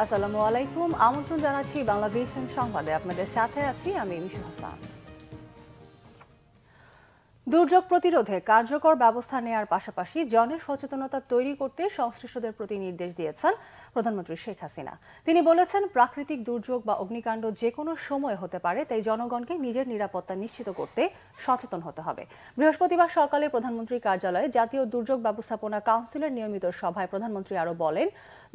আসসালামু আলাইকুম। আমন্ত্রণ জানাচ্ছি বাংলা ভিশন সংবাদে। আপনাদের সাথে আছি আমি মিশু হাসান। দুর্যোগ প্রতিরোধে কার্যকর ব্যবস্থা নেওয়ার পাশাপাশি জনসচেতনতা তৈরি করতে সংশ্লিষ্টদের প্রতি নির্দেশ দিয়েছেন প্রধানমন্ত্রী শেখ হাসিনা। তিনি বলেছেন, প্রাকৃতিক দুর্যোগ বা অগ্নিকাণ্ড যে কোনো সময় হতে পারে, তাই জনগণকে নিজের নিরাপত্তা নিশ্চিত করতে সচেতন হতে হবে। বৃহস্পতিবার সকালে প্রধানমন্ত্রীর কার্যালয়ে জাতীয় দুর্যোগ ব্যবস্থাপনা কাউন্সিলের নিয়মিত সভায় প্রধানমন্ত্রী আরও বলেন,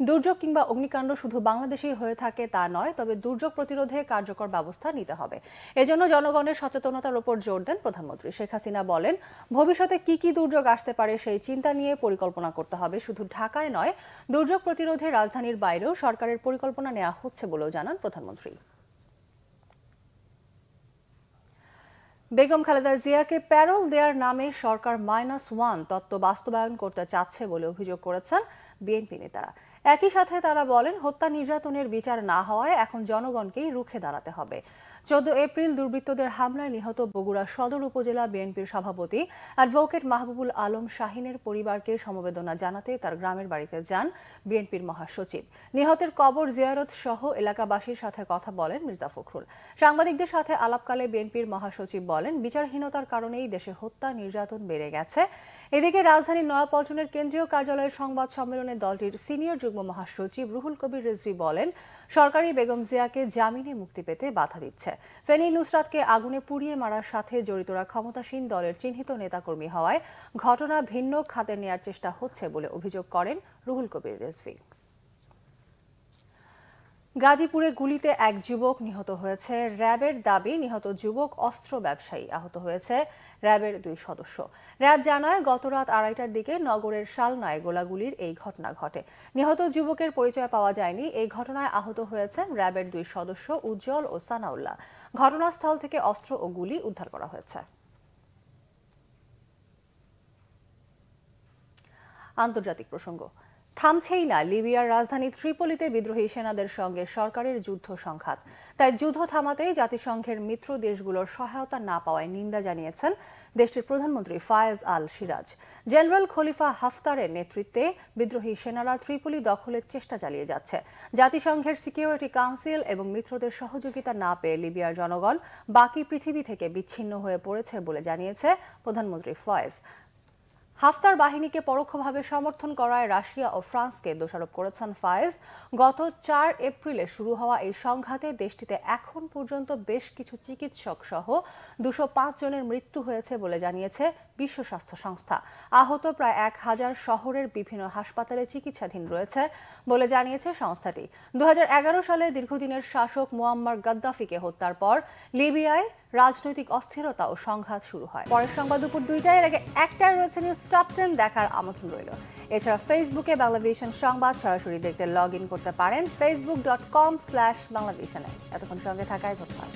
দুর্যোগ কিংবা অগ্নিকাণ্ড শুধু বাংলাদেশেই হয়ে থাকে তা নয়, তবে দুর্যোগ প্রতিরোধে কার্যকর ব্যবস্থা নিতে হবে। এজন্য জনগণের সচেতনতার উপর জোর দেন প্রধানমন্ত্রী। শেখ হাসিনা বলেন, ভবিষ্যতে কি কি দুর্যোগ আসতে পারে সেই চিন্তা নিয়ে পরিকল্পনা করতে হবে। শুধু ঢাকায় নয়, দুর্যোগ প্রতিরোধে রাজধানীর বাইরেও সরকারের পরিকল্পনা নেওয়া হচ্ছে বলেও জানান প্রধানমন্ত্রী। বেগম খালেদা জিয়াকে প্যারোল দেওয়ার নামে সরকার -1 তত্ত্ব বাস্তবায়ন করতে চাচ্ছে বলে অভিযোগ করেছেন বিএনপি নেতারা। একই সাথে তারা বলেন, হত্যা নির্যাতনের বিচার না হওয়ায় এখন জনগণকেই রুখে দাঁড়াতে হবে। 14 এপ্রিল দুর্বৃত্তদের হামলায় নিহত বগুড়া সদর উপজেলা বিএনপির সভাপতি অ্যাডভোকেট মাহবুবুল আলম শাহিনের পরিবারকে সমবেদনা জানাতে তার গ্রামের বাড়িতে যান বিএনপির মহাসচিব। নিহতের কবর জিয়ারত সহ এলাকাবাসীর সাথে কথা বলেন মির্জা ফখরুল। সাংবাদিকদের সাথে আলাপকালে বিএনপির মহাসচিব বলেন, বিচারহীনতার কারণেই দেশে হত্যা নির্যাতন বেড়ে গেছে। এদিকে রাজধানীর নয়াপল্টনের কেন্দ্রীয় কার্যালয়ের সংবাদ সম্মেলনে দলটির সিনিয়র যুগ্ম মহাসচিব রুহুল কবির রিজভী বলেন, সরকারি বেগম জিয়াকে জামিনে মুক্তি পেতে বাধা দিচ্ছে। ফেনী নুসরাতকে আগুনে পুড়িয়ে মারার সাথে জড়িতরা ক্ষমতাসীন দলের চিহ্নিত নেতাকর্মী হওয়ায় ঘটনা ভিন্ন খাতে নেয়ার চেষ্টা হচ্ছে বলে অভিযোগ করেন রুহুল কবির রিজভী। গাজীপুরে গুলিতে এক যুবক নিহত হয়েছে। র্যাবের দাবি, নিহত যুবক অস্ত্র ব্যবসায়ী। আহত হয়েছে র্যাবের 2 সদস্য। র্যাব জানায়, গতরাত 2:30টার দিকে নগরের শালনায় গোলাগুলির এই ঘটনা ঘটে। নিহত যুবকের পরিচয় পাওয়া যায়নি। এই ঘটনায় আহত হয়েছেন র্যাবের 2 সদস্য উজ্জ্বল ও সানাউল্লাহ। ঘটনাস্থল থেকে অস্ত্র ও গুলি উদ্ধার করা হয়েছে। আন্তর্জাতিক প্রসঙ্গ। থামছেই না লিবিয়ার রাজধানী ত্রিপোলিতে বিদ্রোহী সেনাদের সঙ্গে সরকারের যুদ্ধ সংঘাত। তাই যুদ্ধ থামাতেই জাতিসংঘের মিত্র দেশগুলোর সহায়তা না পাওয়ায় নিন্দা জানিয়েছেন দেশটির প্রধানমন্ত্রী ফায়েজ আল সিরাজ। জেনারেল খলিফা হাফতারের নেতৃত্বে বিদ্রোহী সেনারা ত্রিপোলি দখলের চেষ্টা চালিয়ে যাচ্ছে। জাতিসংঘের সিকিউরিটি কাউন্সিল এবং মিত্রদের সহযোগিতা না পেয়ে লিবিয়ার জনগণ বাকি পৃথিবী থেকে বিচ্ছিন্ন হয়ে পড়েছে বলে জানিয়েছে প্রধানমন্ত্রী ফয়েজ। হাফতার বাহিনীকে পরোক্ষভাবে সমর্থন করায় রাশিয়া ও ফ্রান্সকে দোষারোপ করেছেন ফায়েজ। গত 4 এপ্রিলে শুরু হওয়া এই সংঘাতে দেশটিতে এখন পর্যন্ত বেশ কিছু চিকিৎসক সহ 205 জনের মৃত্যু হয়েছে বলে জানিয়েছে বিশ্ব স্বাস্থ্য সংস্থা। আহত প্রায় 1000 শহরের বিভিন্ন হাসপাতালে চিকিৎসাধীন রয়েছে বলে জানিয়েছে সংস্থাটি। 2011 সালে দীর্ঘদিনের শাসক মুয়াম্মার গাদ্দাফিকে হত্যার পর লিবিয়ায় রাজনৈতিক অস্থিরতা ও সংঘাত শুরু হয়। পরের সংবাদ দুপুর 2টায়, এর আগে 1টায় রয়েছে নিউজ টপ 10 দেখার আমন্ত্রণ রইল। এছাড়া ফেসবুকে বাংলা ভিশন সংবাদ সরাসরি দেখতে লগ ইন করতে পারেন facebook.com/বাংলাভিশনে। এতক্ষণ সঙ্গে থাকায় ধন্যবাদ।